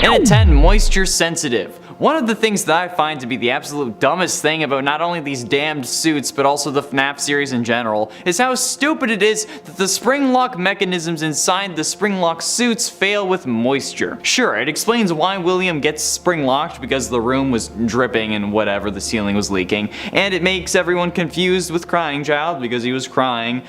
And at 10, moisture sensitive. One of the things that I find to be the absolute dumbest thing about not only these damned suits, but also the FNAF series in general, is how stupid it is that the Springlock mechanisms inside the Springlock suits fail with moisture. Sure, it explains why William gets spring-locked because the room was dripping and whatever, the ceiling was leaking, and it makes everyone confused with Crying Child because he was crying.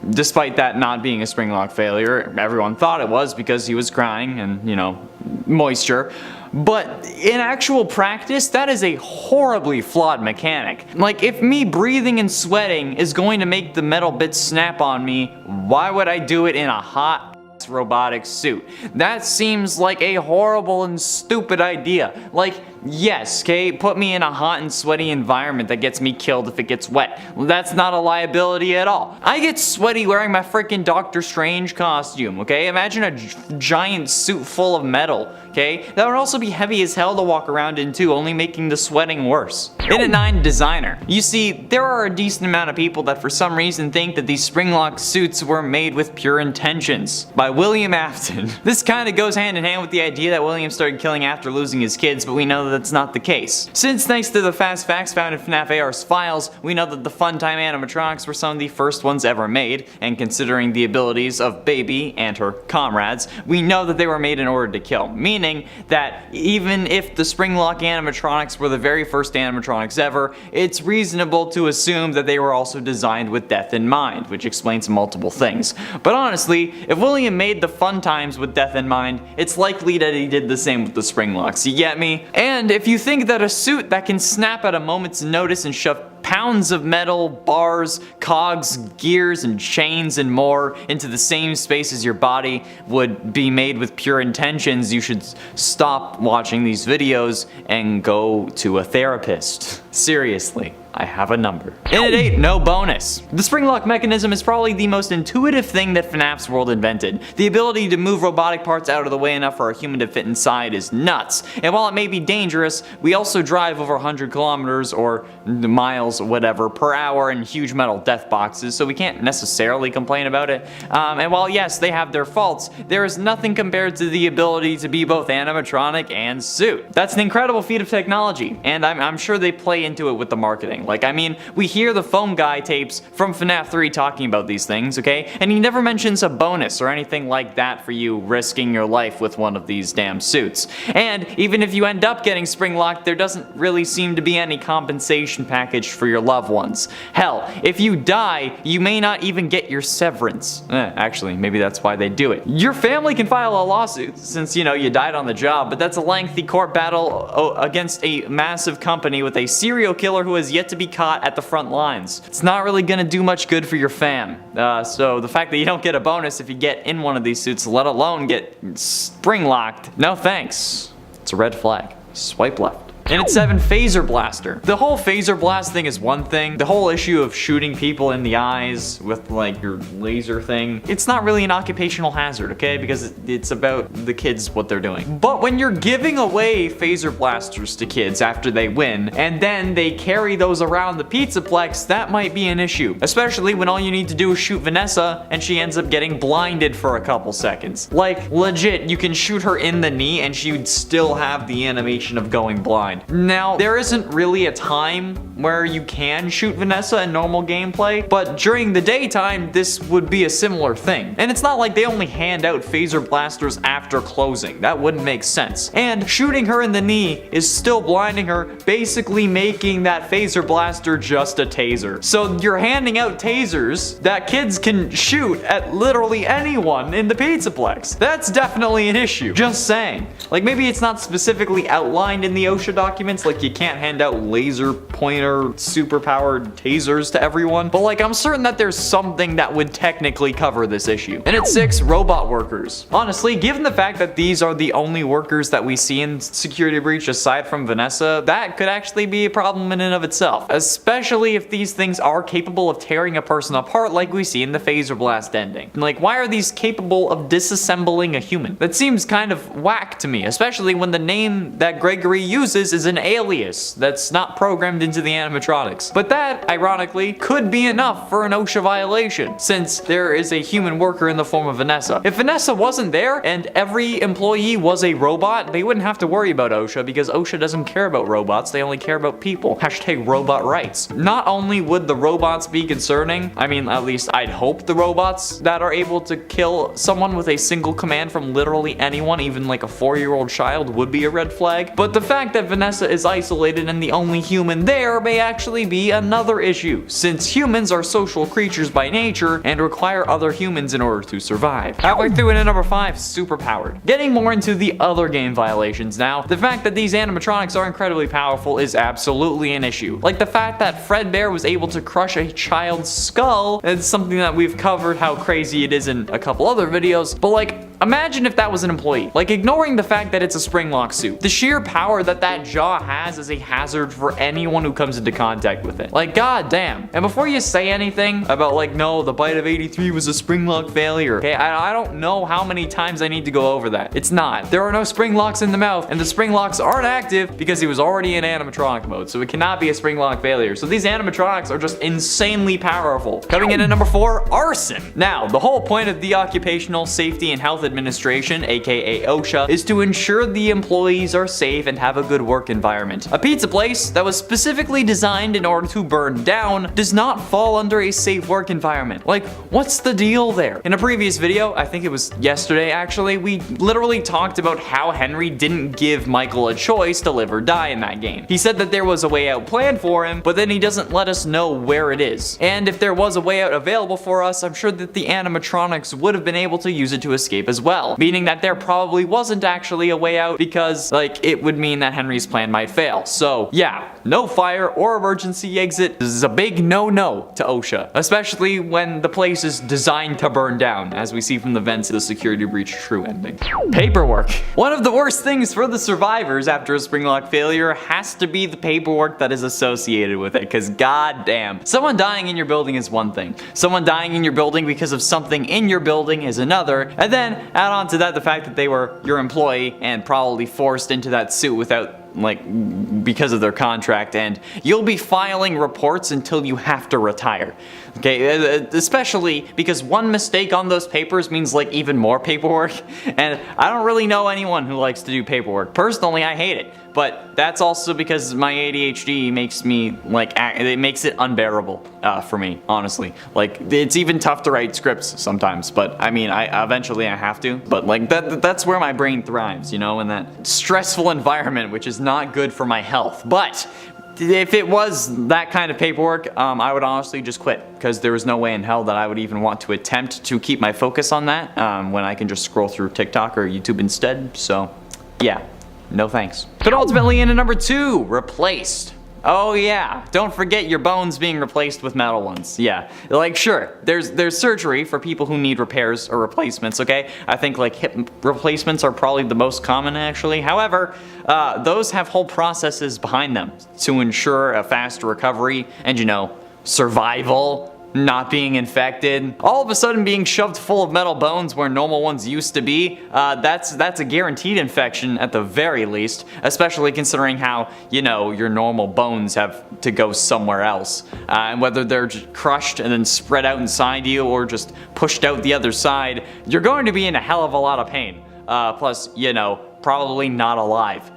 Despite that not being a Springlock failure, everyone thought it was because he was crying and, you know, moisture. But in actual practice, that is a horribly flawed mechanic. Like, if me breathing and sweating is going to make the metal bits snap on me, why would I do it in a hot robotic suit? That seems like a horrible and stupid idea. Like, yes, okay, put me in a hot and sweaty environment that gets me killed if it gets wet. That's not a liability at all. I get sweaty wearing my freaking Doctor Strange costume, okay? Imagine a giant suit full of metal, okay? That would also be heavy as hell to walk around in too, only making the sweating worse. In at 9, designer. You see, there are a decent amount of people that for some reason think that these Springlock suits were made with pure intentions. By William Afton. This kind of goes hand in hand with the idea that William started killing after losing his kids, but we know that that's not the case. Since thanks to the fast facts found in FNAF AR's files, we know that the Funtime animatronics were some of the first ones ever made, and considering the abilities of Baby and her comrades, we know that they were made in order to kill, meaning that even if the Springlock animatronics were the very first animatronics ever, it's reasonable to assume that they were also designed with death in mind, which explains multiple things. But honestly, if William made the Funtimes with death in mind, it's likely that he did the same with the Springlocks, you get me? And if you think that a suit that can snap at a moment's notice and shove pounds of metal, bars, cogs, gears, and chains and more into the same space as your body would be made with pure intentions, you should stop watching these videos and go to a therapist. Seriously. I have a number. In at 8, no bonus. The Springlock mechanism is probably the most intuitive thing that FNAF's world invented. The ability to move robotic parts out of the way enough for a human to fit inside is nuts. And while it may be dangerous, we also drive over 100 kilometers or miles, whatever, per hour in huge metal death boxes, so we can't necessarily complain about it. And while yes, they have their faults, there is nothing compared to the ability to be both animatronic and suit. That's an incredible feat of technology, and I'm sure they play into it with the marketing. Like, I mean, we hear the Foam Guy tapes from FNAF 3 talking about these things, okay? And he never mentions a bonus or anything like that for you risking your life with one of these damn suits. And even if you end up getting Springlocked, there doesn't really seem to be any compensation package for your loved ones. Hell, if you die, you may not even get your severance. Actually, maybe that's why they do it. Your family can file a lawsuit since, you know, you died on the job, but that's a lengthy court battle against a massive company with a serial killer who has yet to be caught at the front lines. It's not really gonna do much good for your fam. So the fact that you don't get a bonus if you get in one of these suits, let alone get spring-locked, no thanks. It's a red flag. Swipe left. And at 7, Phaser Blaster. The whole Phaser Blast thing is one thing. The whole issue of shooting people in the eyes with like your laser thing, it's not really an occupational hazard, okay? Because it's about the kids, what they're doing. But when you're giving away Phaser Blasters to kids after they win, and then they carry those around the Pizzaplex, that might be an issue. Especially when all you need to do is shoot Vanessa and she ends up getting blinded for a couple seconds. Like, legit, you can shoot her in the knee and she would still have the animation of going blind. Now, there isn't really a time where you can shoot Vanessa in normal gameplay, but during the daytime, this would be a similar thing. And it's not like they only hand out Phaser Blasters after closing. That wouldn't make sense. And shooting her in the knee is still blinding her, basically making that Phaser Blaster just a taser. So you're handing out tasers that kids can shoot at literally anyone in the Pizzaplex. That's definitely an issue. Just saying. Like, maybe it's not specifically outlined in the OSHA documents, like you can't hand out laser pointer superpowered tasers to everyone, but like I'm certain that there's something that would technically cover this issue. And at 6, robot workers. Honestly, given the fact that these are the only workers that we see in Security Breach aside from Vanessa, that could actually be a problem in and of itself, especially if these things are capable of tearing a person apart like we see in the Phaser Blast ending. Like, why are these capable of disassembling a human? That seems kind of whack to me, especially when the name that Gregory uses is an alias that's not programmed into the animatronics. But that, ironically, could be enough for an OSHA violation, since there is a human worker in the form of Vanessa. If Vanessa wasn't there and every employee was a robot, they wouldn't have to worry about OSHA, because OSHA doesn't care about robots, they only care about people. Hashtag robot rights. Not only would the robots be concerning, I mean, at least I'd hope the robots that are able to kill someone with a single command from literally anyone, even like a 4-year-old child, would be a red flag. But the fact that Vanessa is isolated and the only human there may actually be another issue, since humans are social creatures by nature and require other humans in order to survive. Halfway through in at number 5, superpowered. Getting more into the other game violations now, the fact that these animatronics are incredibly powerful is absolutely an issue. Like the fact that Fredbear was able to crush a child's skull, it's something that we've covered how crazy it is in a couple other videos, but like, imagine if that was an employee. Like, ignoring the fact that it's a Springlock suit. The sheer power that that jaw has is a hazard for anyone who comes into contact with it. Like, goddamn. And before you say anything about like, no, the bite of 83 was a Springlock failure, okay, I don't know how many times I need to go over that. It's not. There are no Springlocks in the mouth, and the Springlocks aren't active because he was already in animatronic mode, so it cannot be a Springlock failure. So these animatronics are just insanely powerful. Coming in at number 4, arson. Now, the whole point of the Occupational Safety and Health Administration, aka OSHA, is to ensure the employees are safe and have a good work environment. A pizza place that was specifically designed in order to burn down does not fall under a safe work environment. Like, what's the deal there? In a previous video, I think it was yesterday actually, we literally talked about how Henry didn't give Michael a choice to live or die in that game. He said that there was a way out planned for him, but then he doesn't let us know where it is. And if there was a way out available for us, I'm sure that the animatronics would have been able to use it to escape as well. Meaning that there probably wasn't actually a way out, because like, it would mean that Henry's plan might fail. So yeah, no fire or emergency exit. This is a big no-no to OSHA, especially when the place is designed to burn down, as we see from the vents of the security breach true ending. Paperwork. One of the worst things for the survivors after a Springlock failure has to be the paperwork that is associated with it, because goddamn, someone dying in your building is one thing. Someone dying in your building because of something in your building is another, and then add on to that the fact that they were your employee and probably forced into that suit without, like, because of their contract, and you'll be filing reports until you have to retire. Okay, especially because one mistake on those papers means like even more paperwork, and I don't really know anyone who likes to do paperwork. Personally, I hate it, but that's also because my ADHD makes me like, it makes it unbearable for me, honestly. Like, it's even tough to write scripts sometimes, but I mean, eventually I have to, but like that's where my brain thrives, you know, in that stressful environment, which is not good for my health. But if it was that kind of paperwork, I would honestly just quit, because there is no way in hell that I would even want to attempt to keep my focus on that when I can just scroll through TikTok or YouTube instead. So yeah, no thanks. But ultimately in at number 2, replaced. Oh yeah, don't forget your bones being replaced with metal ones. Yeah, like sure, there's surgery for people who need repairs or replacements, okay? I think like hip replacements are probably the most common actually. However, those have whole processes behind them to ensure a fast recovery and, you know, survival, not being infected. All of a sudden being shoved full of metal bones where normal ones used to be, that's a guaranteed infection at the very least, especially considering how, you know, your normal bones have to go somewhere else. And whether they're just crushed and then spread out inside you or just pushed out the other side, you're going to be in a hell of a lot of pain. Plus, you know, probably not alive,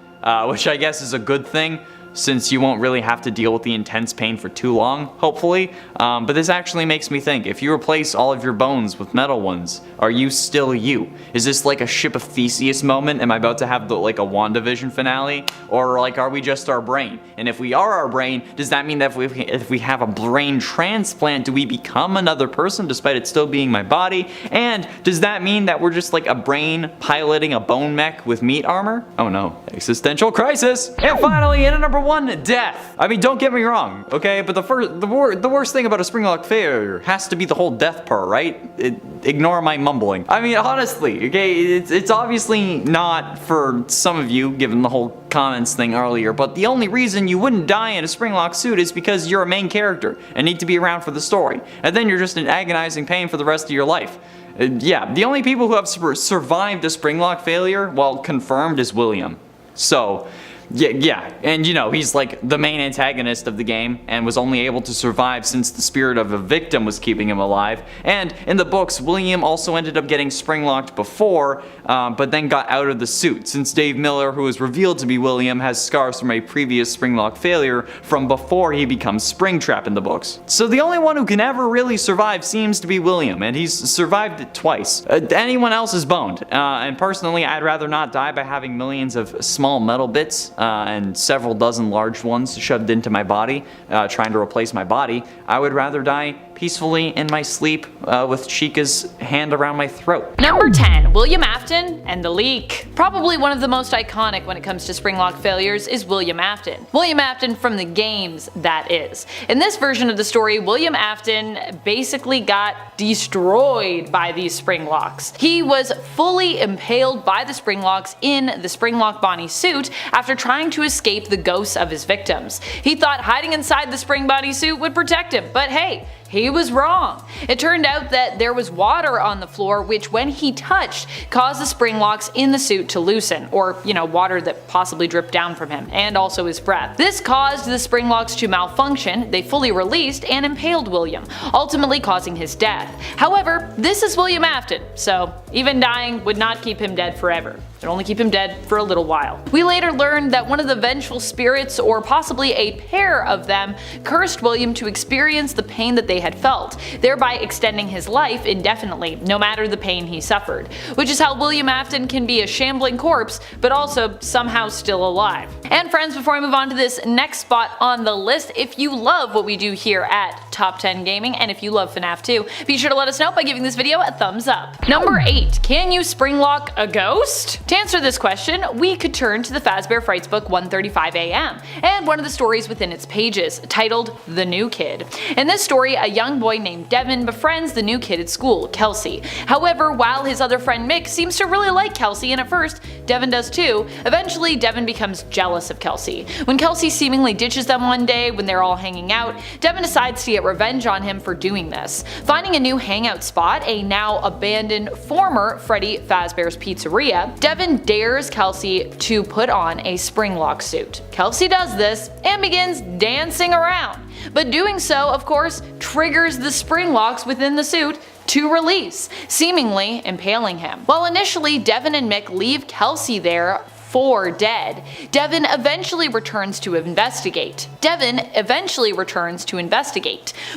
which I guess is a good thing, since you won't really have to deal with the intense pain for too long, hopefully. But this actually makes me think, if you replace all of your bones with metal ones, are you still you? Is this like a Ship of Theseus moment? Am I about to have like a WandaVision finale? Or like, are we just our brain? And if we are our brain, does that mean that if we have a brain transplant, do we become another person despite it still being my body? And does that mean that we're just like a brain piloting a bone mech with meat armor? Oh no, existential crisis. And finally, in at number 1, death. I mean, don't get me wrong, okay? But the worst thing about a Springlock failure has to be the whole death part, right? Ignore my mumbling. I mean, honestly, okay, it's obviously not for some of you, given the whole comments thing earlier, but the only reason you wouldn't die in a Springlock suit is because you're a main character and need to be around for the story. And then you're just in agonizing pain for the rest of your life. Yeah, the only people who have survived a Springlock failure, well, confirmed, is William. So, Yeah, and you know, he's like the main antagonist of the game and was only able to survive since the spirit of a victim was keeping him alive. And in the books, William also ended up getting spring-locked before, but then got out of the suit, since Dave Miller, who is revealed to be William, has scars from a previous spring-lock failure from before he becomes Springtrap in the books. So the only one who can ever really survive seems to be William, and he's survived it twice. Anyone else is boned, and personally I'd rather not die by having millions of small metal bits and several dozen large ones shoved into my body, trying to replace my body. I would rather die peacefully in my sleep with Chica's hand around my throat. Number 10. William Afton and the Leak. Probably one of the most iconic when it comes to Springlock failures is William Afton. William Afton from the games, that is. In this version of the story, William Afton basically got destroyed by these Springlocks. He was fully impaled by the Springlocks in the Springlock Bonnie suit after trying to escape the ghosts of his victims. He thought hiding inside the Spring Bonnie suit would protect him, but hey, he was wrong. It turned out that there was water on the floor which, when he touched, caused the Springlocks in the suit to loosen, or water that possibly dripped down from him, and also his breath. This caused the Springlocks to malfunction, they fully released, and impaled William, ultimately causing his death. However, this is William Afton, so even dying would not keep him dead forever. It would only keep him dead for a little while. We later learned that one of the vengeful spirits, or possibly a pair of them, cursed William to experience the pain that they had felt, thereby extending his life indefinitely, no matter the pain he suffered. Which is how William Afton can be a shambling corpse, but also somehow still alive. And friends, before I move on to this next spot on the list, if you love what we do here at Top 10 Gaming, and if you love FNAF 2, be sure to let us know by giving this video a thumbs up. Number 8. Can you springlock a ghost? To answer this question, we could turn to the Fazbear Frights book 135 AM, and one of the stories within its pages, titled The New Kid. In this story, a young boy named Devin befriends the new kid at school, Kelsey. However, while his other friend Mick seems to really like Kelsey, and at first, Devin does too, eventually Devin becomes jealous of Kelsey. When Kelsey seemingly ditches them one day when they're all hanging out, Devin decides to get revenge on him for doing this. Finding a new hangout spot, a now abandoned former Freddy Fazbear's Pizzeria, Devin dares Kelsey to put on a springlock suit. Kelsey does this and begins dancing around, but doing so, of course, triggers the springlocks within the suit to release, seemingly impaling him. While initially Devin and Mick leave Kelsey there for dead, Devin eventually returns to investigate,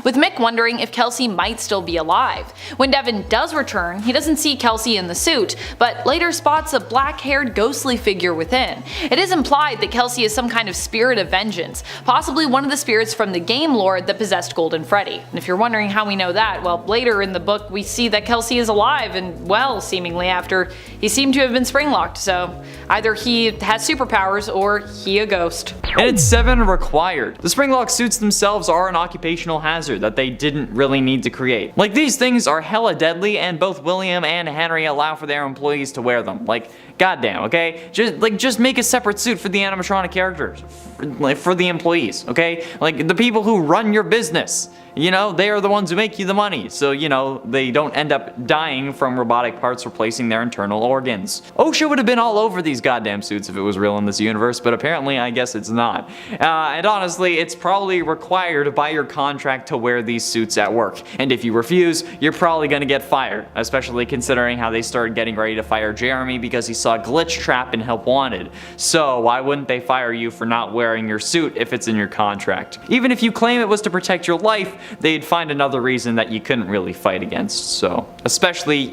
with Mick wondering if Kelsey might still be alive. When Devin does return, he doesn't see Kelsey in the suit, but later spots a black-haired ghostly figure within. It is implied that Kelsey is some kind of spirit of vengeance, possibly one of the spirits from the game lore that possessed Golden Freddy. And if you're wondering how we know that, well, later in the book we see that Kelsey is alive and well, seemingly, after he seemed to have been springlocked, so either he has superpowers or he a ghost. And it's 7 required. The springlock suits themselves are an occupational hazard that they didn't really need to create. Like, these things are hella deadly, and both William and Henry allow for their employees to wear them. Like, goddamn, okay? Just make a separate suit for the animatronic characters, for the employees, okay? Like, the people who run your business. They are the ones who make you the money, so they don't end up dying from robotic parts replacing their internal organs. OSHA would have been all over these goddamn suits if it was real in this universe, but apparently I guess it's not. And honestly, it's probably required by your contract to wear these suits at work, and if you refuse, you're probably gonna get fired, especially considering how they started getting ready to fire Jeremy because he saw Glitch Trap in Help Wanted. So why wouldn't they fire you for not wearing your suit if it's in your contract? Even if you claim it was to protect your life, they'd find another reason that you couldn't really fight against, so. Especially,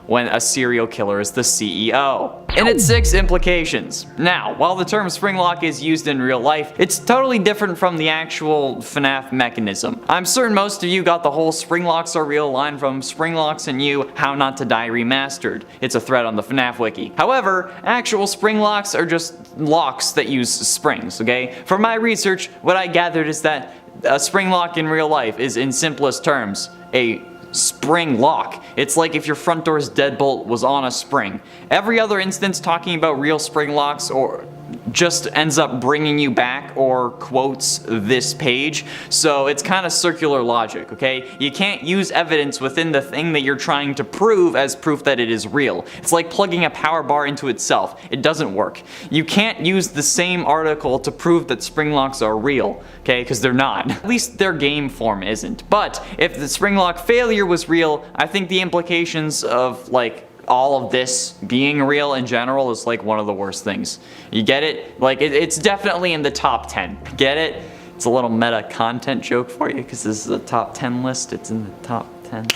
when a serial killer is the CEO. And its 6 implications. Now, while the term springlock is used in real life, it's totally different from the actual FNAF mechanism. I'm certain most of you got the whole springlocks are real line from Springlocks and You, How Not to Die Remastered. It's a thread on the FNAF wiki. However, actual springlocks are just locks that use springs, okay? From my research, what I gathered is that a springlock in real life is, in simplest terms, a spring lock. It's like if your front door's deadbolt was on a spring. Every other instance talking about real spring locks or just ends up bringing you back or quotes this page. So it's kind of circular logic, okay? You can't use evidence within the thing that you're trying to prove as proof that it is real. It's like plugging a power bar into itself. It doesn't work. You can't use the same article to prove that Springlocks are real, okay? Because they're not. At least their game form isn't. But if the Springlock failure was real, I think the implications of like all of this being real in general is like one of the worst things. You get it? Like it's definitely in the top 10. Get it? It's a little meta content joke for you because this is a top 10 list. It's in the top 10.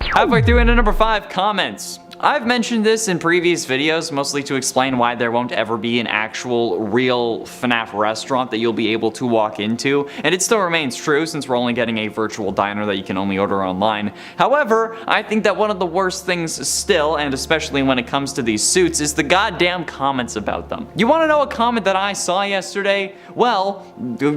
Halfway through into number 5, comments. I've mentioned this in previous videos, mostly to explain why there won't ever be an actual real FNAF restaurant that you'll be able to walk into, and it still remains true since we're only getting a virtual diner that you can only order online. However, I think that one of the worst things still, and especially when it comes to these suits, is the goddamn comments about them. You wanna know a comment that I saw yesterday? Well,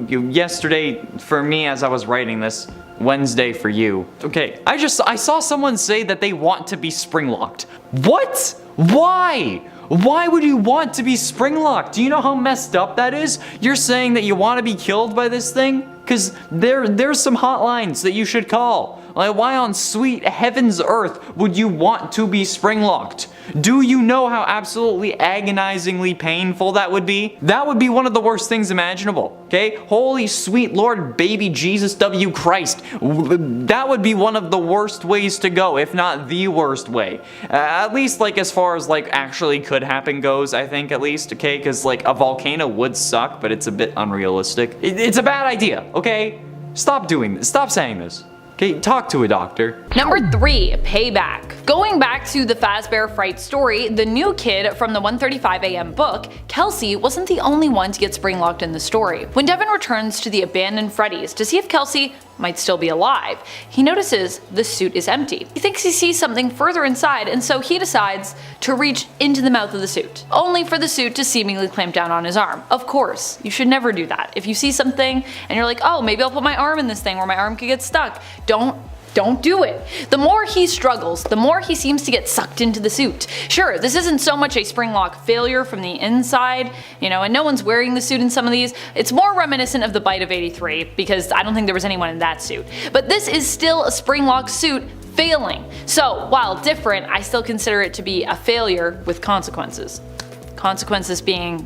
yesterday for me as I was writing this, Wednesday for you. Okay, I saw someone say that they want to be spring-locked. What? Why? Why would you want to be spring-locked? Do you know how messed up that is? You're saying that you want to be killed by this thing? Because there's some hotlines that you should call. Like, why on sweet heaven's earth would you want to be spring-locked? Do you know how absolutely agonizingly painful that would be? That would be one of the worst things imaginable, okay? Holy sweet Lord baby Jesus W. Christ. That would be one of the worst ways to go, if not the worst way. At least like as far as like actually could happen goes, I think at least, okay? Because like a volcano would suck, but it's a bit unrealistic. It's a bad idea, okay? Stop doing this. Stop saying this. Okay, talk to a doctor. Number 3, payback. Going back to the Fazbear Fright story, the new kid from the 1:35 a.m. book, Kelsey, wasn't the only one to get spring-locked in the story. When Devin returns to the abandoned Freddy's to see if Kelsey might still be alive, he notices the suit is empty. He thinks he sees something further inside, and so he decides to reach into the mouth of the suit, only for the suit to seemingly clamp down on his arm. Of course, you should never do that. If you see something and you're like, oh, maybe I'll put my arm in this thing where my arm could get stuck, don't do it. The more he struggles, the more he seems to get sucked into the suit. Sure, this isn't so much a Springlock failure from the inside, and no one's wearing the suit in some of these. It's more reminiscent of the bite of 83, because I don't think there was anyone in that suit. But this is still a Springlock suit failing. So, while different, I still consider it to be a failure with consequences. Consequences being,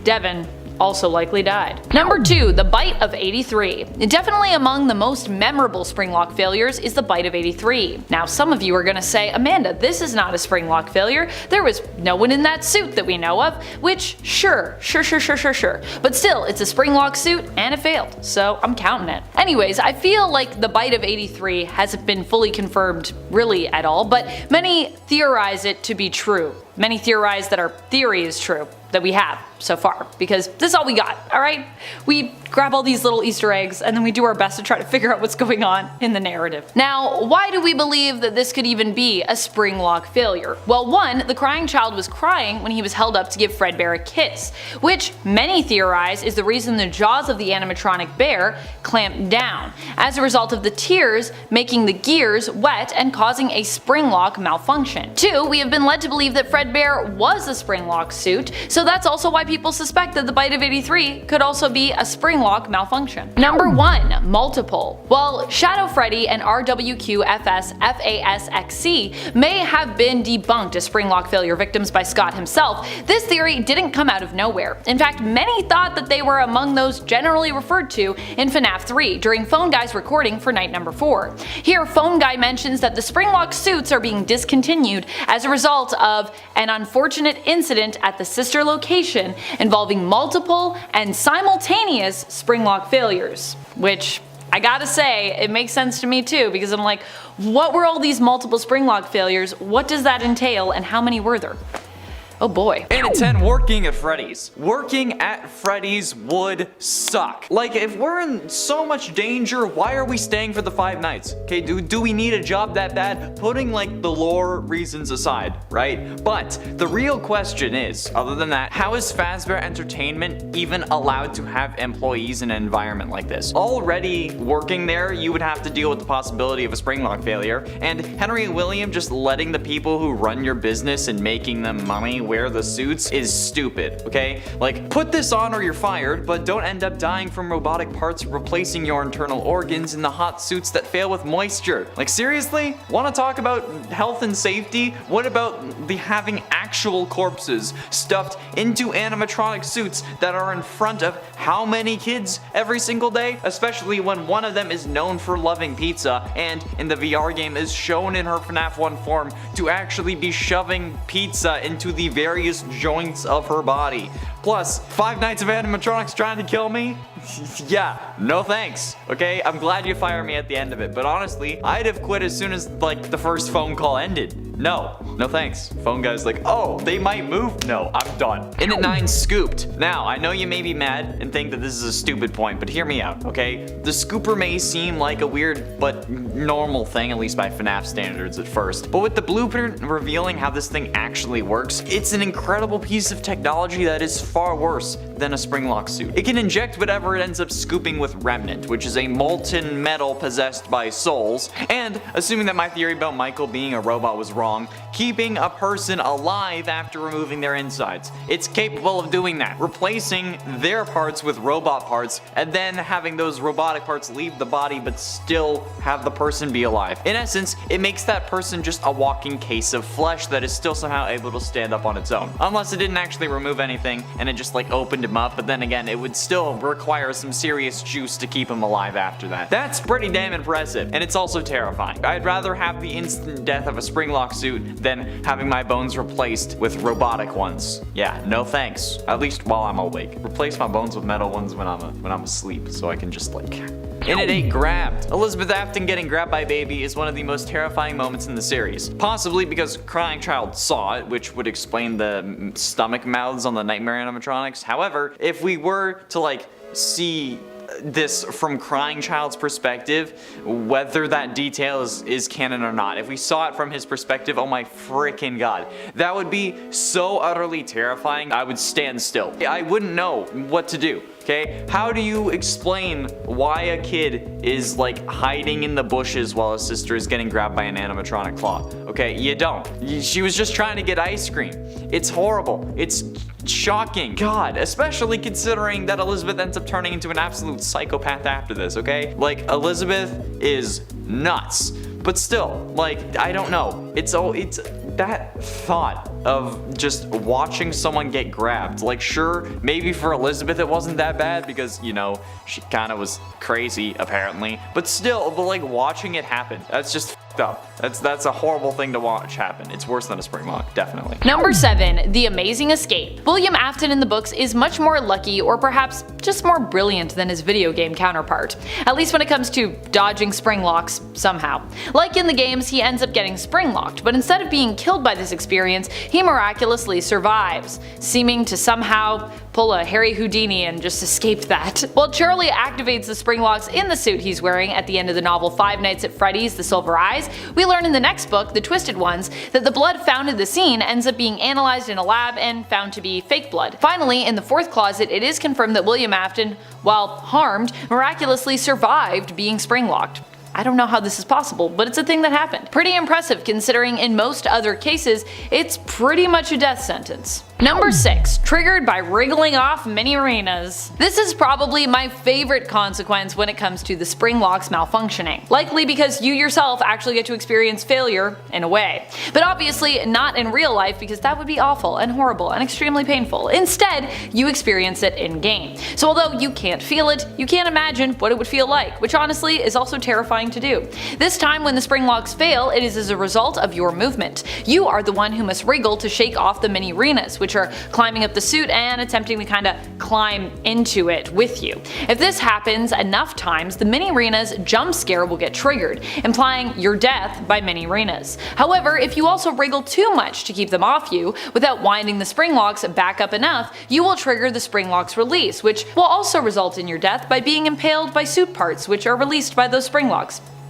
Devin also likely died. Number 2, the bite of 83. Definitely among the most memorable Springlock failures is the bite of 83. Now some of you are gonna say, Amanda, this is not a Springlock failure. There was no one in that suit that we know of, which sure. But still, it's a Springlock suit and it failed, so I'm counting it. Anyways, I feel like the bite of 83 hasn't been fully confirmed really at all, but many theorize it to be true. Many theorize that our theory is true, that we have so far, because this is all we got, alright? We grab all these little Easter eggs and then we do our best to try to figure out what's going on in the narrative. Now, why do we believe that this could even be a Springlock failure? Well, one, the crying child was crying when he was held up to give Fredbear a kiss, which many theorize is the reason the jaws of the animatronic bear clamped down, as a result of the tears making the gears wet and causing a Springlock malfunction. 2, we have been led to believe that Fredbear was a Springlock suit, so that's also why people suspect that the bite of 83 could also be a Springlock malfunction. Number 1, multiple. While Shadow Freddy and RWQFS-FASXC may have been debunked as Springlock failure victims by Scott himself, this theory didn't come out of nowhere. In fact, many thought that they were among those generally referred to in FNAF 3 during Phone Guy's recording for night number 4. Here, Phone Guy mentions that the Springlock suits are being discontinued as a result of an unfortunate incident at the sister location involving multiple and simultaneous Springlock failures. Which, I gotta say, it makes sense to me too, because I'm like, what were all these multiple Springlock failures? What does that entail, and how many were there? Oh boy. 8 out of 10, working at Freddy's. Working at Freddy's would suck. Like, if we're in so much danger, why are we staying for the 5 nights? Okay, do we need a job that bad? Putting like the lore reasons aside, right? But the real question is, other than that, how is Fazbear Entertainment even allowed to have employees in an environment like this? Already working there, you would have to deal with the possibility of a Springlock failure, and Henry and William just letting the people who run your business and making them money wear the suits is stupid, okay? Like, put this on or you're fired, but don't end up dying from robotic parts replacing your internal organs in the hot suits that fail with moisture. Like, seriously? Want to talk about health and safety? What about the having actual corpses stuffed into animatronic suits that are in front of how many kids every single day? Especially when one of them is known for loving pizza and in the VR game is shown in her FNAF 1 form to actually be shoving pizza into the various joints of her body. Plus, 5 nights of animatronics trying to kill me? Yeah, no thanks, okay? I'm glad you fired me at the end of it, but honestly, I'd have quit as soon as, like, the first phone call ended. No thanks. Phone guy's like, oh, they might move? No, I'm done. In at 9, scooped. Now, I know you may be mad and think that this is a stupid point, but hear me out, okay? The scooper may seem like a weird but normal thing, at least by FNAF standards at first, but with the blueprint revealing how this thing actually works, it's an incredible piece of technology that is far worse than a Springlock suit. It can inject whatever it ends up scooping with Remnant, which is a molten metal possessed by souls, and assuming that my theory about Michael being a robot was wrong, keeping a person alive after removing their insides. It's capable of doing that, replacing their parts with robot parts, and then having those robotic parts leave the body but still have the person be alive. In essence, it makes that person just a walking case of flesh that is still somehow able to stand up on its own. Unless it didn't actually remove anything and it just like opened him up, but then again, it would still require some serious juice to keep him alive after that. That's pretty damn impressive, and it's also terrifying. I'd rather have the instant death of a Springlock suit than having my bones replaced with robotic ones. Yeah, no thanks. At least while I'm awake. Replace my bones with metal ones when I'm asleep, so I can just like... In at 8, grabbed. Elizabeth Afton getting grabbed by Baby is one of the most terrifying moments in the series. Possibly because Crying Child saw it, which would explain the stomach mouths on the nightmare animatronics. However, if we were to like see this from Crying Child's perspective, whether that detail is canon or not, if we saw it from his perspective, oh my freaking god, that would be so utterly terrifying. I would stand still. I wouldn't know what to do. Okay, how do you explain why a kid is like hiding in the bushes while his sister is getting grabbed by an animatronic claw? Okay, you don't. She was just trying to get ice cream. It's horrible. It's shocking. God, especially considering that Elizabeth ends up turning into an absolute psychopath after this, okay? Like, Elizabeth is nuts. But still, like, I don't know. It's that thought of just watching someone get grabbed. Like, sure, maybe for Elizabeth it wasn't that bad because, you know, she kind of was crazy apparently. But still, like, watching it happen, that's just f***ed up. That's a horrible thing to watch happen. It's worse than a Springlock, definitely. Number 7, The Amazing Escape. William Afton in the books is much more lucky, or perhaps just more brilliant than his video game counterpart. At least when it comes to dodging Springlocks somehow. Like in the games, he ends up getting Springlocked, but instead of being killed by this experience, he miraculously survives, seeming to somehow pull a Harry Houdini and just escape that. While Charlie activates the Springlocks in the suit he's wearing at the end of the novel 5 Nights at Freddy's The Silver Eyes, we learn in the next book, The Twisted Ones, that the blood found in the scene ends up being analyzed in a lab and found to be fake blood. Finally, in the 4th closet, it is confirmed that William Afton, while harmed, miraculously survived being Springlocked. I don't know how this is possible, but it's a thing that happened. Pretty impressive considering in most other cases, it's pretty much a death sentence. Number 6, triggered by wriggling off mini arenas. This is probably my favorite consequence when it comes to the Springlocks malfunctioning. Likely because you yourself actually get to experience failure in a way. But obviously not in real life because that would be awful and horrible and extremely painful. Instead, you experience it in game. So although you can't feel it, you can't imagine what it would feel like, which honestly is also terrifying to do. This time when the Springlocks fail, it is as a result of your movement. You are the one who must wriggle to shake off the mini arenas, which are climbing up the suit and attempting to kinda climb into it with you. If this happens enough times, the mini arenas jump scare will get triggered, implying your death by mini arenas. However, if you also wriggle too much to keep them off you, without winding the Springlocks back up enough, you will trigger the Springlocks release, which will also result in your death by being impaled by suit parts which are released by those Springlocks.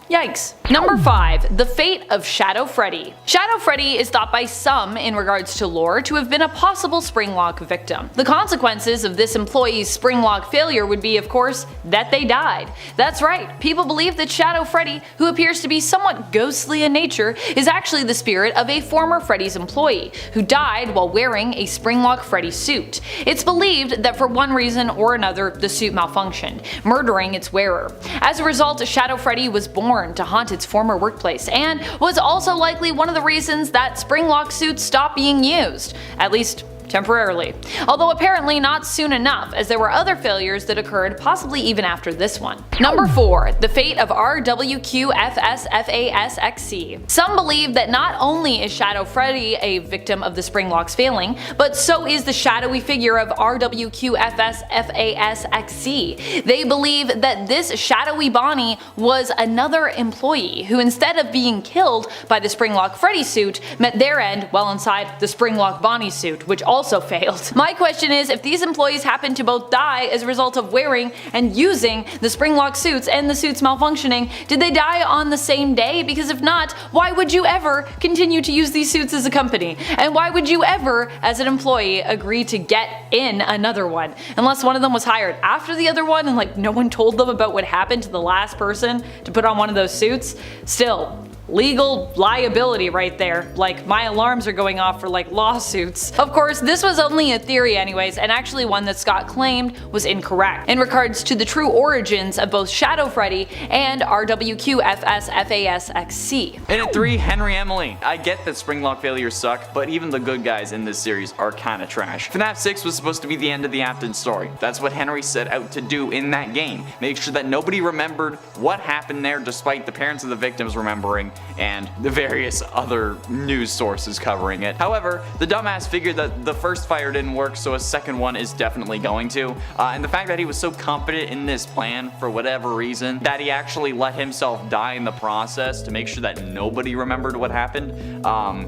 Yikes. Number 5. The fate of Shadow Freddy. Shadow Freddy is thought by some, in regards to lore, to have been a possible Springlock victim. The consequences of this employee's Springlock failure would be, of course, that they died. That's right, people believe that Shadow Freddy, who appears to be somewhat ghostly in nature, is actually the spirit of a former Freddy's employee, who died while wearing a Springlock Freddy suit. It's believed that for one reason or another, the suit malfunctioned, murdering its wearer. As a result, Shadow Freddy was born to haunt its former workplace, and was also likely one of the reasons that Springlock suits stopped being used, at least temporarily. Although apparently not soon enough, as there were other failures that occurred possibly even after this one. Number 4. The fate of RWQFSFASXC. Some believe that not only is Shadow Freddy a victim of the Springlock's failing, but so is the shadowy figure of RWQFSFASXC. They believe that this shadowy Bonnie was another employee who, instead of being killed by the Springlock Freddy suit, met their end while inside the Springlock Bonnie suit, which also failed. My question is, if these employees happen to both die as a result of wearing and using the Springlock suits and the suits malfunctioning, did they die on the same day? Because if not, why would you ever continue to use these suits as a company? And why would you ever, as an employee, agree to get in another one? Unless one of them was hired after the other one and like no one told them about what happened to the last person to put on one of those suits? Still, legal liability right there. Like, my alarms are going off for like lawsuits. Of course, this was only a theory anyways, and actually one that Scott claimed was incorrect in regards to the true origins of both Shadow Freddy and RWQFSFASXC. And at 3, Henry Emily. I get that Springlock failures suck, but even the good guys in this series are kinda trash. FNAF 6 was supposed to be the end of the Afton story. That's what Henry set out to do in that game. Make sure that nobody remembered what happened there despite the parents of the victims remembering and the various other news sources covering it. However, the dumbass figured that the first fire didn't work, so a second one is definitely going to. And the fact that he was so confident in this plan for whatever reason that he actually let himself die in the process to make sure that nobody remembered what happened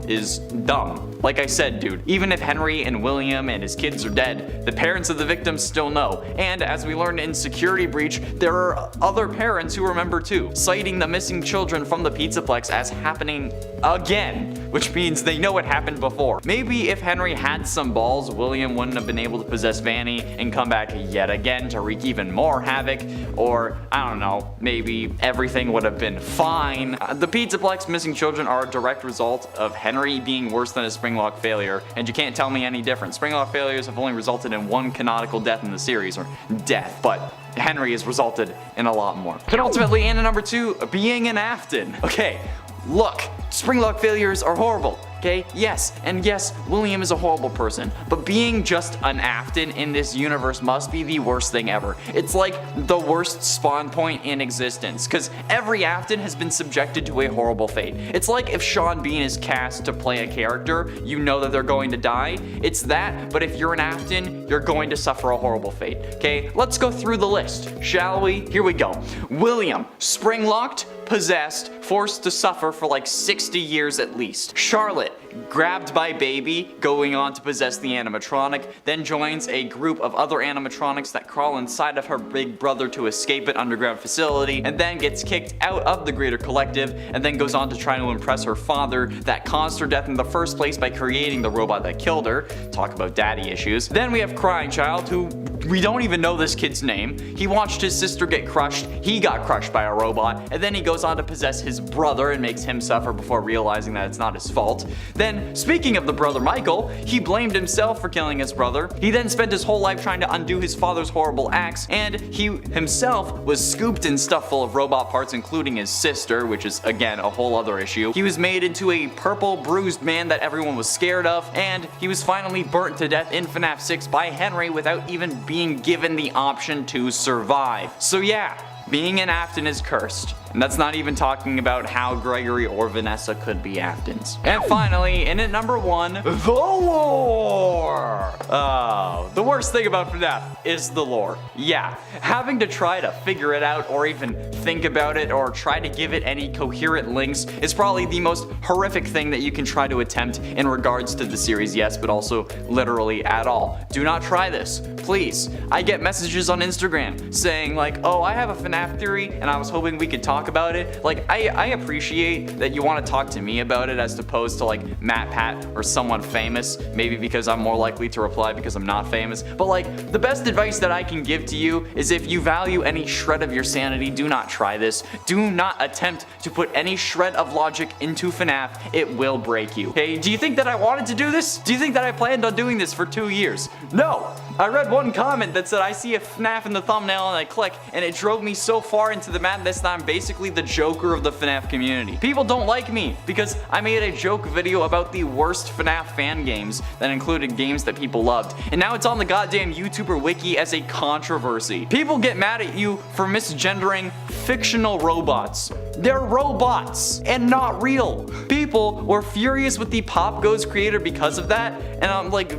is dumb. Like I said, dude, even if Henry and William and his kids are dead, the parents of the victims still know. And as we learned in Security Breach, there are other parents who remember too, citing the missing children from the Pizzaplex as happening again, which means they know it happened before. Maybe if Henry had some balls, William wouldn't have been able to possess Vanny and come back yet again to wreak even more havoc, or I don't know, maybe everything would have been fine. The Pizzaplex missing children are a direct result of Henry being worse than a Springlock failure, and you can't tell me any different. Springlock failures have only resulted in one canonical death in the series, or death, but Henry has resulted in a lot more. But ultimately, in number 2, being an Afton. Okay, look, Springlock failures are horrible. Okay, yes, and yes, William is a horrible person, but being just an Afton in this universe must be the worst thing ever. It's like the worst spawn point in existence, because every Afton has been subjected to a horrible fate. It's like if Sean Bean is cast to play a character, you know that they're going to die. It's that, but if you're an Afton, you're going to suffer a horrible fate. Okay, let's go through the list, shall we? Here we go. William, Springlocked, possessed, forced to suffer for like 60 years at least. Charlotte, grabbed by Baby, going on to possess the animatronic, then joins a group of other animatronics that crawl inside of her big brother to escape an underground facility, and then gets kicked out of the greater collective, and then goes on to try to impress her father that caused her death in the first place by creating the robot that killed her. Talk about daddy issues. Then we have Crying Child, who we don't even know this kid's name. He watched his sister get crushed, he got crushed by a robot, and then he goes on to possess his brother and makes him suffer before realizing that it's not his fault. Then, speaking of the brother Michael, he blamed himself for killing his brother. He then spent his whole life trying to undo his father's horrible acts, and he himself was scooped in stuff full of robot parts, including his sister, which is again a whole other issue. He was made into a purple bruised man that everyone was scared of, and he was finally burnt to death in FNAF 6 by Henry without even being given the option to survive. So yeah, being an Afton is cursed. And that's not even talking about how Gregory or Vanessa could be Aftons. And finally, in at number 1, the lore! Oh, the worst thing about FNAF is the lore. Yeah, having to try to figure it out or even think about it or try to give it any coherent links is probably the most horrific thing that you can try to attempt in regards to the series, yes, but also literally at all. Do not try this, please. I get messages on Instagram saying like, oh, I have a FNAF theory and I was hoping we could talk talk about it. Like, I appreciate that you want to talk to me about it as opposed to like Matt Pat or someone famous, maybe because I'm more likely to reply because I'm not famous. But like, the best advice that I can give to you is if you value any shred of your sanity, do not try this. Do not attempt to put any shred of logic into FNAF. It will break you. Okay, do you think that I wanted to do this? Do you think that I planned on doing this for 2 years? No! I read one comment that said I see a FNAF in the thumbnail and I click, and it drove me so far into the madness that I'm basically the Joker of the FNAF community. People don't like me because I made a joke video about the worst FNAF fan games that included games that people loved, and now it's on the goddamn YouTuber wiki as a controversy. People get mad at you for misgendering fictional robots. They're robots and not real. People were furious with the Pop Goes creator because of that, and I'm like,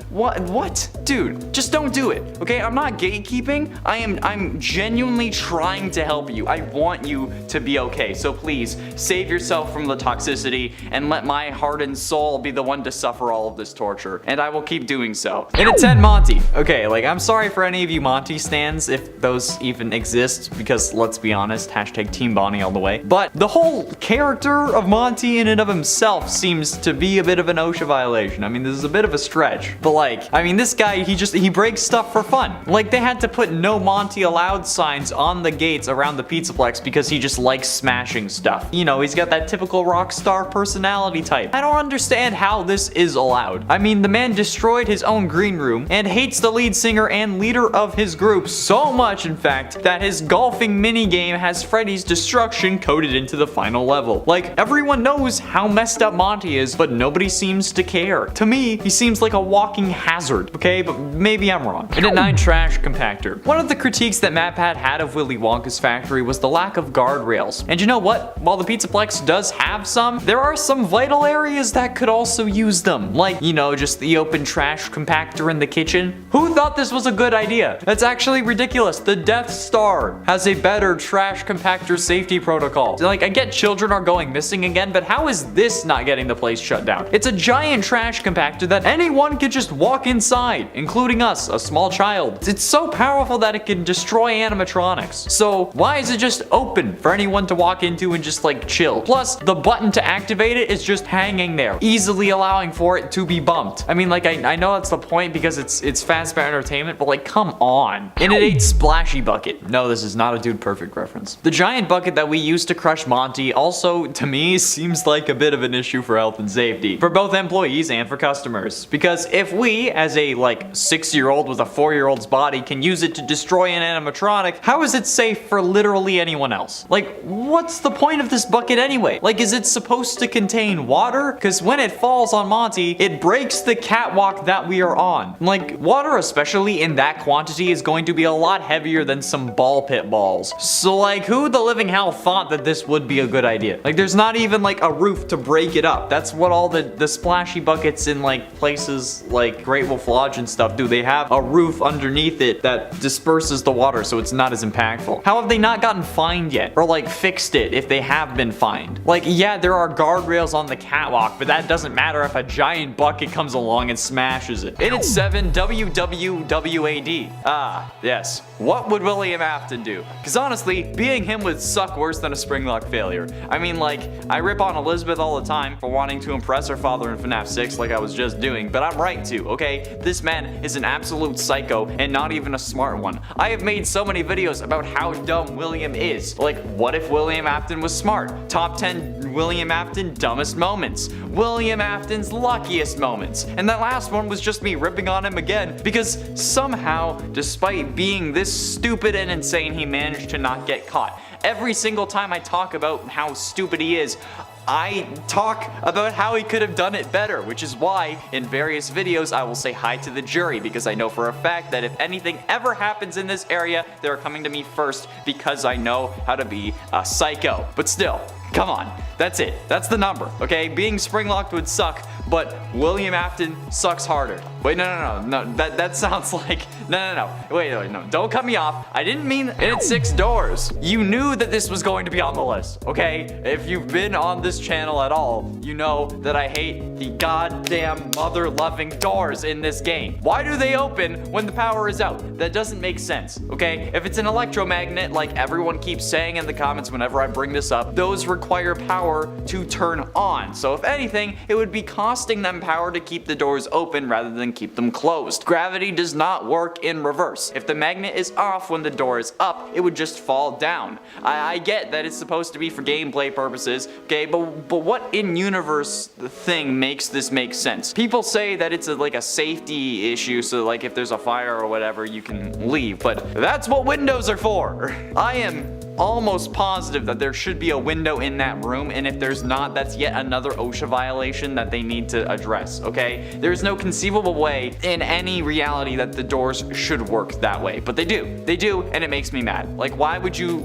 what? Dude, just don't do it, okay? I'm not gatekeeping. I'm genuinely trying to help you. I want you to be okay, so please save yourself from the toxicity and let my heart and soul be the one to suffer all of this torture, and I will keep doing so. And it's Ed Monty. Okay, like, I'm sorry for any of you Monty stans, if those even exist, because let's be honest, hashtag Team Bonnie all the way. But the whole character of Monty in and of himself seems to be a bit of an OSHA violation. I mean, this is a bit of a stretch, but like, I mean, this guy, he breaks stuff for fun. Like, they had to put no Monty allowed signs on the gates around the Pizzaplex because he just likes smashing stuff. You know, he's got that typical rock star personality type. I don't understand how this is allowed. I mean, the man destroyed his own green room and hates the lead singer and leader of his group so much, in fact, that his golfing minigame has Freddy's destruction coded into the final level. Like, everyone knows how messed up Monty is, but nobody seems to care. To me, he seems like a walking hazard, okay? But maybe I'm wrong. And a 9 trash compactor. One of the critiques that MatPat had of Willy Wonka's factory was the lack of guardrails. And you know what? While the Pizzaplex does have some, there are some vital areas that could also use them. Like, you know, just the open trash compactor in the kitchen. Who thought this was a good idea? That's actually ridiculous. The Death Star has a better trash compactor safety protocol. Like, I get children are going missing again, but how is this not getting the place shut down? It's a giant trash compactor that anyone could just walk inside, including us, a small child. It's so powerful that it can destroy animatronics. So why is it just open for anyone to walk into and just like chill? Plus, the button to activate it is just hanging there, easily allowing for it to be bumped. I mean, like, I know that's the point because it's Fazbear Entertainment, but like, come on. And it ate Splashy Bucket. No, this is not a Dude Perfect reference. The giant bucket that we used to crush Monty also, to me, seems like a bit of an issue for health and safety, for both employees and for customers. Because if we, as a like 6-year-old with a 4-year-old's body, can use it to destroy an animatronic, how is it safe for literally anyone else? Like, what's the point of this bucket anyway? Like, is it supposed to contain water? Because when it falls on Monty, it breaks the catwalk that we are on. Like, water, especially in that quantity, is going to be a lot heavier than some ball pit balls. So like, who the living hell thought that this would be a good idea? Like, there's not even like a roof to break it up. That's what all the splashy buckets in like places like Great Wolf Lodge and stuff do. They have a roof underneath it that disperses the water so it's not as impactful. How have they not gotten fined yet? Or like fixed it if they have been fined? Like, yeah, there are guardrails on the catwalk, but that doesn't matter if a giant bucket comes along and smashes it. And it's 7 WWWAD. Ah, yes. What would William Afton do? Because honestly, being him would suck worse than a Springlock failure. I mean, like, I rip on Elizabeth all the time for wanting to impress her father in FNAF 6 like I was just doing, but I'm right to, okay? This man is an absolute psycho and not even a smart one. I have made so many videos about how dumb William is. Like, what if William Afton was smart? Top 10 William Afton dumbest moments. William Afton's luckiest moments. And that last one was just me ripping on him again because somehow, despite being this stupid and insane, he managed to not get caught. Every single time I talk about how stupid he is, I talk about how he could have done it better, which is why in various videos I will say hi to the jury, because I know for a fact that if anything ever happens in this area, they're coming to me first because I know how to be a psycho. But still, come on, that's it. That's the number, okay? Being Springlocked would suck, but William Afton sucks harder. Wait, no, that sounds like, no, wait, no, don't cut me off. I didn't mean, and it's 6 doors. You knew that this was going to be on the list, okay? If you've been on this channel at all, you know that I hate the goddamn mother-loving doors in this game. Why do they open when the power is out? That doesn't make sense, okay? If it's an electromagnet, like everyone keeps saying in the comments whenever I bring this up, those require power to turn on. So if anything, it would be costing them power to keep the doors open rather than keep them closed. Gravity does not work in reverse. If the magnet is off when the door is up, it would just fall down. I get that it's supposed to be for gameplay purposes, okay, but what in-universe thing makes this make sense? People say that it's like a safety issue, so like if there's a fire or whatever, you can leave, but that's what windows are for. I am almost positive that there should be a window in that room, and if there's not, that's yet another OSHA violation that they need to address, okay? There's no conceivable way in any reality that the doors should work that way, but they do, and it makes me mad. Like, why would you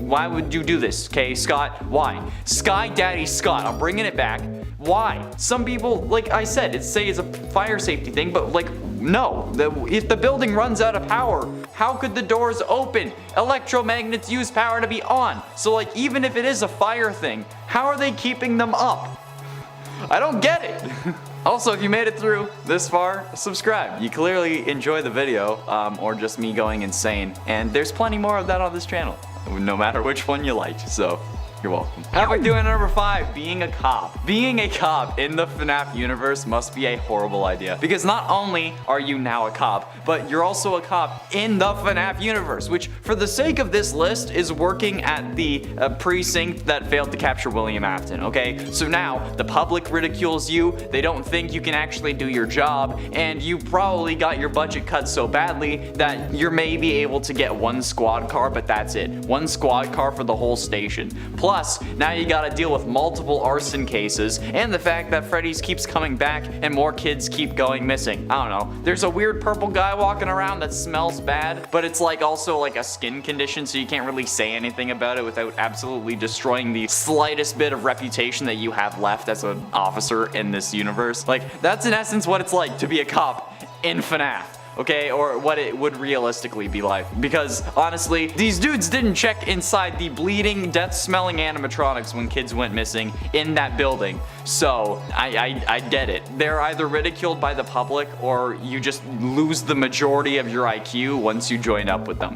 do this, okay, Scott? Why? Sky Daddy Scott, I'm bringing it back. Why? Some people, like I said, say it's a fire safety thing, but like, no. If the building runs out of power, how could the doors open? Electromagnets use power to be on. So like, even if it is a fire thing, how are they keeping them up? I don't get it. Also, if you made it through this far, subscribe. You clearly enjoy the video, or just me going insane. And there's plenty more of that on this channel, no matter which one you like, so you're welcome. How about doing number 5, being a cop? Being a cop in the FNAF universe must be a horrible idea, because not only are you now a cop, but you're also a cop in the FNAF universe, which for the sake of this list is working at the precinct that failed to capture William Afton, okay? So now the public ridicules you, they don't think you can actually do your job, and you probably got your budget cut so badly that you're maybe able to get 1 squad car, but that's it. 1 squad car for the whole station. Plus, now you gotta deal with multiple arson cases, and the fact that Freddy's keeps coming back and more kids keep going missing. I don't know. There's a weird purple guy walking around that smells bad, but it's like also like a skin condition, so you can't really say anything about it without absolutely destroying the slightest bit of reputation that you have left as an officer in this universe. Like, that's in essence what it's like to be a cop in FNAF. Okay, or what it would realistically be like. Because honestly, these dudes didn't check inside the bleeding, death-smelling animatronics when kids went missing in that building. So I get it. They're either ridiculed by the public, or you just lose the majority of your IQ once you join up with them.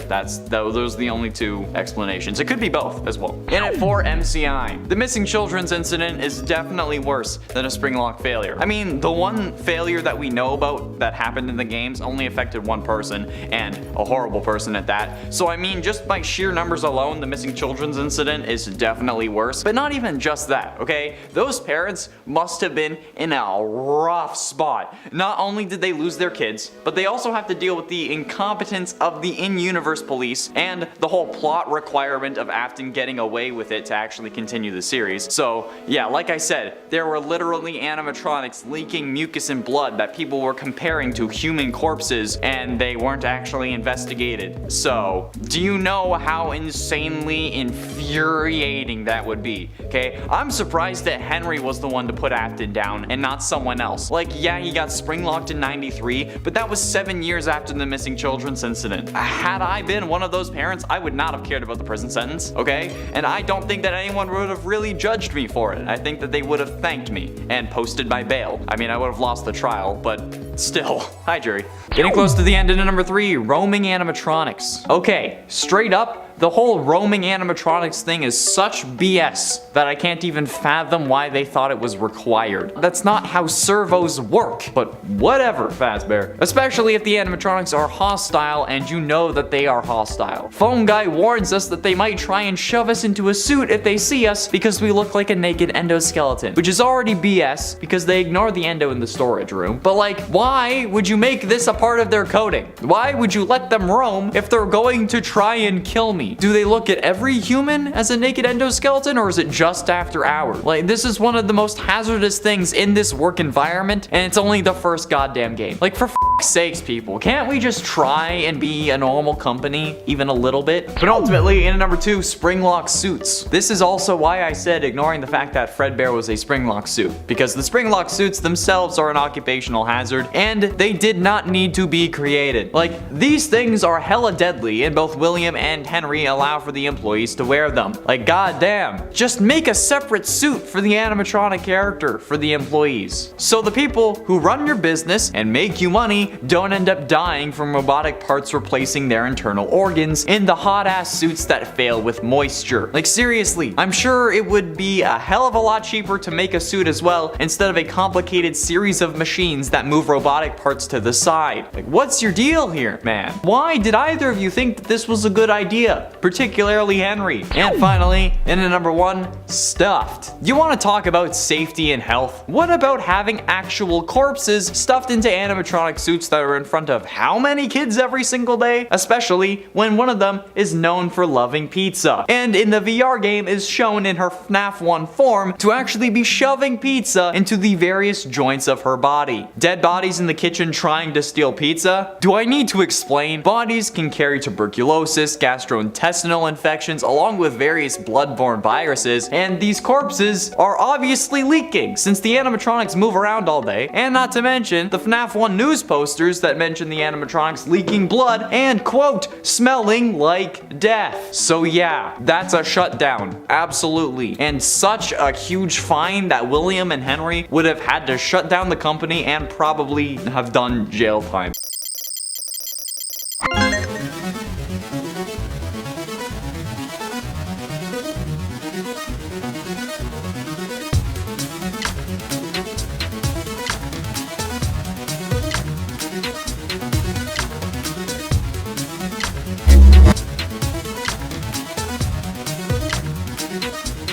Those are the only 2 explanations. It could be both as well. In at 4, MCI. The missing children's incident is definitely worse than a Springlock failure. I mean, the one failure that we know about that happened in the games only affected 1 person, and a horrible person at that. So I mean, just by sheer numbers alone, the missing children's incident is definitely worse. But not even just that, okay? Those parents must have been in a rough spot. Not only did they lose their kids, but they also have to deal with the incompetence of the in-universe police and the whole plot requirement of Afton getting away with it to actually continue the series. So yeah, like I said, there were literally animatronics leaking mucus and blood that people were comparing to human corpses, and they weren't actually investigated. So, do you know how insanely infuriating that would be? Okay, I'm surprised that Henry was the one to put Afton down and not someone else. Like, yeah, he got springlocked in '93, but that was 7 years after the missing children's incident. Had I been one of those parents, I would not have cared about the prison sentence, okay? And I don't think that anyone would have really judged me for it. I think that they would have thanked me and posted my bail. I mean, I would have lost the trial, but still. Hi, jury. Getting close to the end into number 3, roaming animatronics. Okay, straight up, the whole roaming animatronics thing is such BS that I can't even fathom why they thought it was required. That's not how servos work, but whatever, Fazbear. Especially if the animatronics are hostile and you know that they are hostile. Phone Guy warns us that they might try and shove us into a suit if they see us because we look like a naked endoskeleton, which is already BS because they ignore the endo in the storage room. But like, why would you make this a part of their coding? Why would you let them roam if they're going to try and kill me? Do they look at every human as a naked endoskeleton, or is it just after hours? Like, this is one of the most hazardous things in this work environment, and it's only the first goddamn game. Like, for sakes, people, can't we just try and be a normal company even a little bit? But ultimately, in number 2, Springlock suits. This is also why I said ignoring the fact that Fredbear was a Springlock suit, because the Springlock suits themselves are an occupational hazard and they did not need to be created. Like, these things are hella deadly and both William and Henry allow for the employees to wear them. Like, goddamn, just make a separate suit for the animatronic character for the employees, so the people who run your business and make you money don't end up dying from robotic parts replacing their internal organs in the hot ass suits that fail with moisture. Like, seriously, I'm sure it would be a hell of a lot cheaper to make a suit as well instead of a complicated series of machines that move robotic parts to the side. Like, what's your deal here, man? Why did either of you think that this was a good idea? Particularly Henry. And finally, in at number 1, stuffed. You want to talk about safety and health? What about having actual corpses stuffed into animatronic suits that are in front of how many kids every single day? Especially when one of them is known for loving pizza, and in the VR game is shown in her FNAF 1 form to actually be shoving pizza into the various joints of her body. Dead bodies in the kitchen trying to steal pizza? Do I need to explain? Bodies can carry tuberculosis, gastrointestinal infections, along with various bloodborne viruses, and these corpses are obviously leaking since the animatronics move around all day, and not to mention the FNAF 1 news posters that mention the animatronics leaking blood and, quote, smelling like death. So yeah, that's a shutdown, absolutely, and such a huge fine that William and Henry would have had to shut down the company and probably have done jail time.